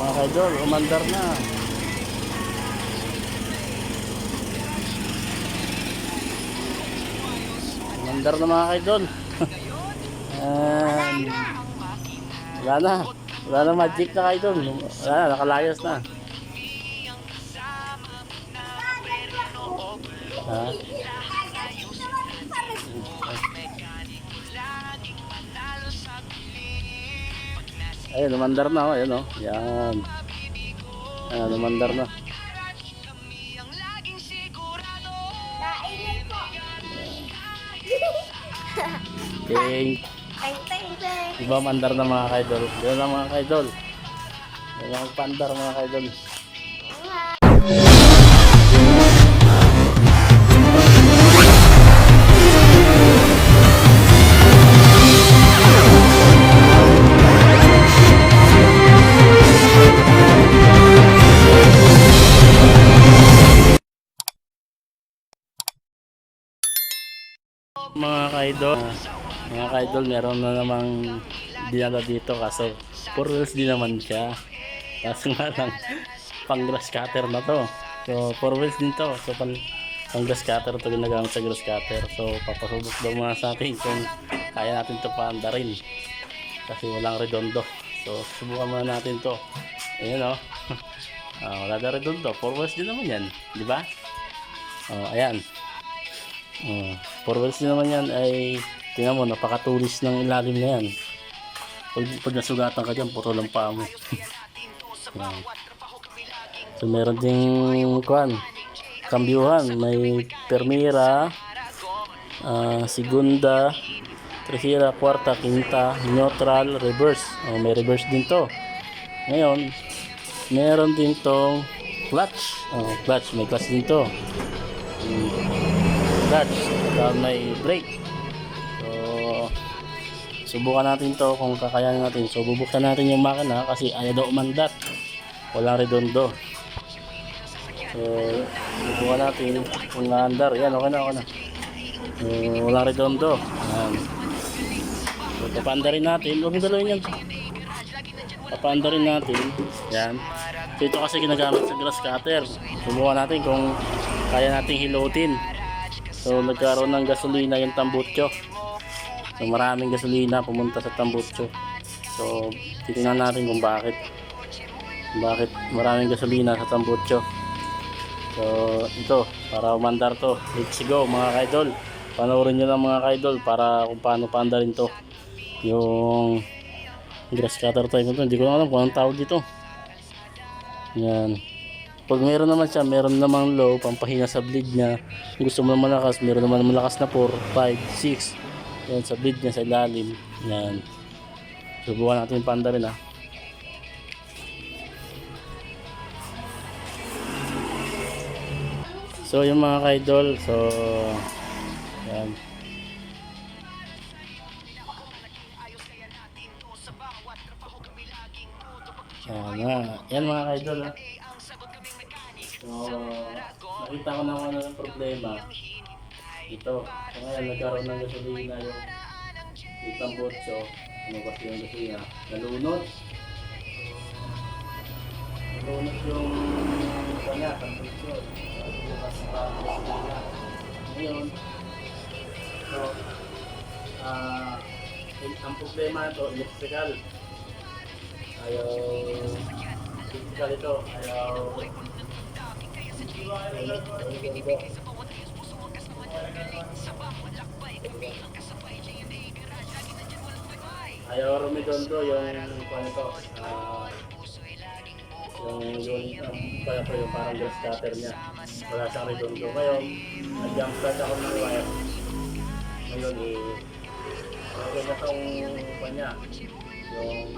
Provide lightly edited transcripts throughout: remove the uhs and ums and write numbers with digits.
mga kaidol, umandar na. Umandar na mga kaidol. And wala na. Wala na magic na kaidol. Wala na, nakalayas na. Ha? Ayun, umandar na. Oh. Ayun, oh. Yan. Ayan, umandar na. Okay. Iba mandar na mga kaidol. Yan lang mga kaidol. Yan lang pandar mga kaidol. Mga kaidol, meron na namang dinala dito kaso 4 wheels din naman siya. Kaso nga lang pang grass cutter na to. So 4 wheels din to. So pang grass cutter to, ginagamit sa grass cutter. So papasubok daw mga sa atin kung kaya natin to paandarin kasi walang redondo. So subukan muna natin to. Ayan, oh. Wala na redondo, 4 wheels din naman yan, di ba? Ayan. 4 wheels din naman yan. Ay tingnan mo, napakatulis ng ilalim na yan. Pag nasugatan ka dyan, puro lang paa mo. So meron ding kambyuhan, may Permira, segunda, tercera, kwarta, quinta, neutral, reverse. May reverse din to. Ngayon meron din tong clutch. Clutch, may clutch din to. Clutch, may brake. So subukan natin to kung kakayanin natin. So bubuksan natin yung makina kasi ayaw daw umandar, walang redondo. So subukan natin kung naandar. Yan, okay na. Walang redondo. Yan. So papaandarin natin. Huwag galawin yan. Papaandarin natin. Yan. So ito kasi ginagamit sa grass cutter. Subukan natin kung kaya nating hilutin. So nagkaroon ng gasolina yung tambutso. So maraming gasolina pumunta sa tambutso. So titingnan natin kung bakit maraming gasolina sa tambutso. So ito, para umandar to. Let's go mga kaidol. Panoorin nyo lang mga kaidol para kung paano paandarin to. Yung grass cutter type ito. Hindi ko alam kung anong tawag dito. Yan. Pag meron naman siya, meron namang low, pampahinga sa bleed niya. Kung gusto mo naman malakas, meron naman malakas na 4, 5, 6. Yan, sa bleed niya sa ilalim. Yan. Subukan natin yung panda rin, ha. So yung mga kaidol, so yan. Yan mga kaidol, ha. So nakita ko naman ng problema ito. So ngayon nagkaroon ng gasolina yung tambutso. Lumabas yung gasolina. Nalunod yung kanya, tambutso. Lumabas pa ang gasolina. Ngayon, so, ang problema ito, electrical. Electrical ito. Ayaw rumidondo yung ito, yung pala ko yung parang grass cutter niya. Wala siyang redondo. Ngayon, nag-jump start ako ng wire. Ngayon, okay na itong kanya, yung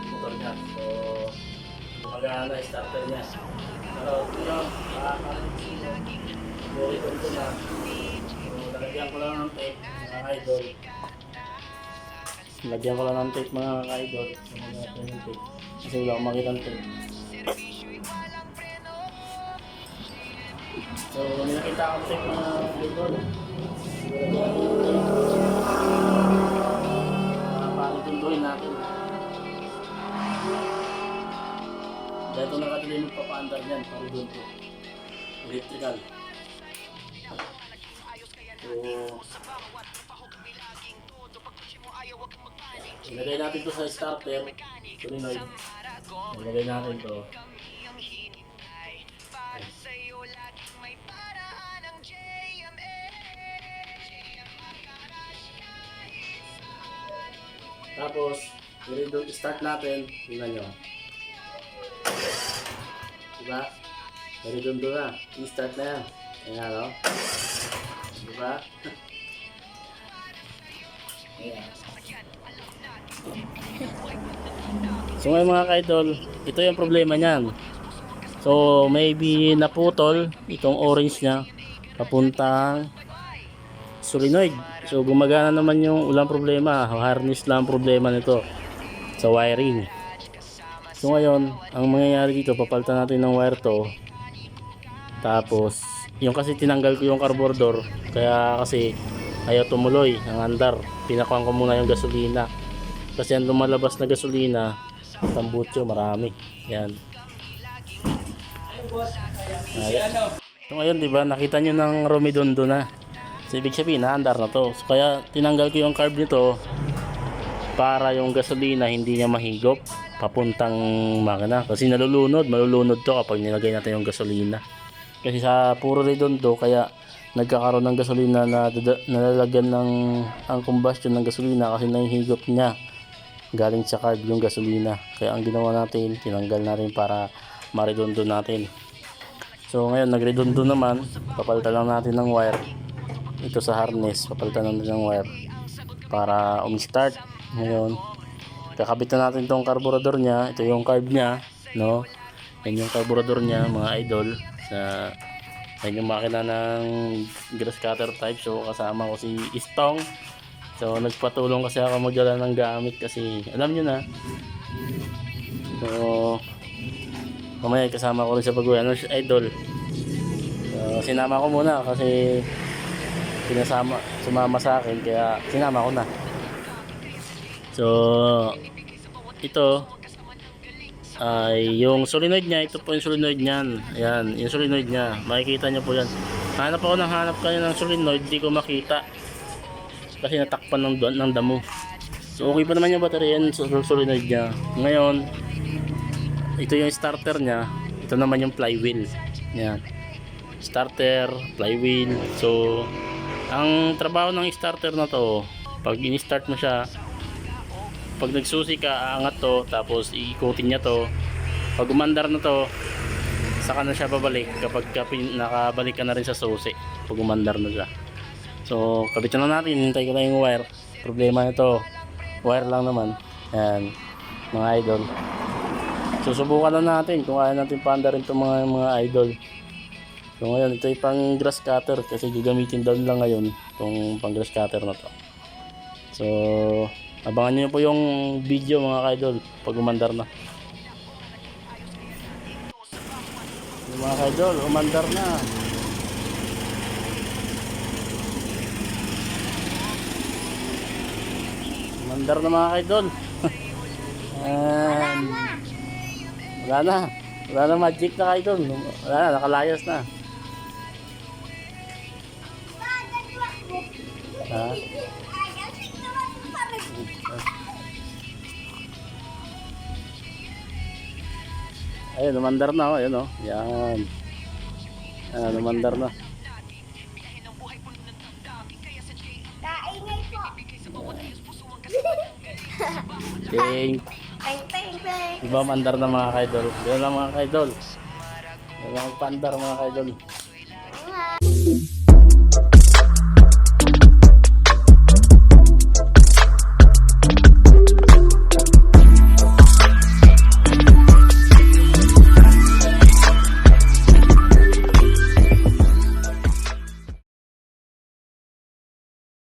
motor niya. So, magana na starter niya. Pero, yun, redondo na. So, lalagyan ko lang ng tape, mga idol. Lagyan ko lang ng tape mga ka-idol. Kasi wala akong makita ng tape. So nakita akong tape mga ka-idol. Paano tunduhin natin. Kaya ito na kadali magpapaandar niyan, paredondo. Electrical. So, ilagay natin to sa starter. Solenoid. Ilagay natin to. Tapos, start natin. Tingnan nyo. Diba? Redondo na. I-start na yan. Ayan, no? Diba? Ayan. So ngayon mga ka-idol, ito yung problema niyan. So maybe naputol itong orange niya papuntang solenoid. So gumagana naman yung ulang problema, harness lang ang problema nito sa wiring. So ngayon, ang mangyayari dito, papalitan natin ng wire to. Tapos yung kasi tinanggal ko yung carburetor, kaya kasi ayaw tumuloy ang andar. Pinakuhan ko muna yung gasolina. Kasi ang lumalabas na gasolina, tambutso, marami. Yan. So ngayon, di ba, nakita nyo ng rumidondo na. So ibig sabihin, naandar na to. So kaya tinanggal ko yung carb nito para yung gasolina hindi niya mahigop papuntang makina. Kasi malulunod to kapag nilagay natin yung gasolina. Kasi sa puro redondo, kaya nagkakaroon ng gasolina na nalalagyan ng ang combustion ng gasolina kasi nahihigop niya galing sa carb yung gasolina. Kaya ang ginawa natin, tinanggal natin para maredondo natin. So ngayon, nagredondo naman, papalitan lang natin ng wire ito sa harness, papalitan natin ng wire para umistart. Ngayon, kakabit na natin tong carburetor niya. Ito yung carb niya, no? Yan yung carburetor niya, mga idol. Yan yung makina ng grass cutter type. So kasama ko si Istong. So nagpatulong kasi ako magdala ng gamit kasi alam nyo na. So mamaya kasama ko rin sa pag-uwi. Idol. So sinama ko muna kasi sumama sa akin, kaya sinama ko na. So ito ay yung solenoid niya. Ito po yung solenoid niyan. Ayan, yung solenoid niya, makikita nyo po yan. Hanap ako kanina ng solenoid, di ko makita kasi natakpan ng damo. So okay pa naman yung baterya yan, solenoid niya. Ngayon, ito yung starter niya. Ito naman yung flywheel. Yan, starter, flywheel. So ang trabaho ng starter na to, pag in-start mo siya, pag nagsusi ka, aangat to, tapos iikutin niya to. Pag umandar na to, saka na siya babalik kapag nakabalik ka na rin sa susi pag umandar na siya. So kabitan na natin, hintay ko na yung wire. Problema nito, wire lang naman. Yan, mga idol. Susubukan na natin kung kaya natin paandarin itong mga idol. So ngayon, ito yung pang grass cutter kasi gagamitin daw lang ngayon itong pang grass cutter na to. So abangan nyo po yung video mga idol pag umandar na. Yung mga idol, umandar na. Umandar na mga idol. Wala na magic na idol. Wala na, nakalayas na. Ha? Ayun, umandar na, oh. Ayun, oh. Yan. Umandar na. Ting. Diba mandar na mga kaidol? Diba lang mga kaidol? Diba magpandar mga kaidol?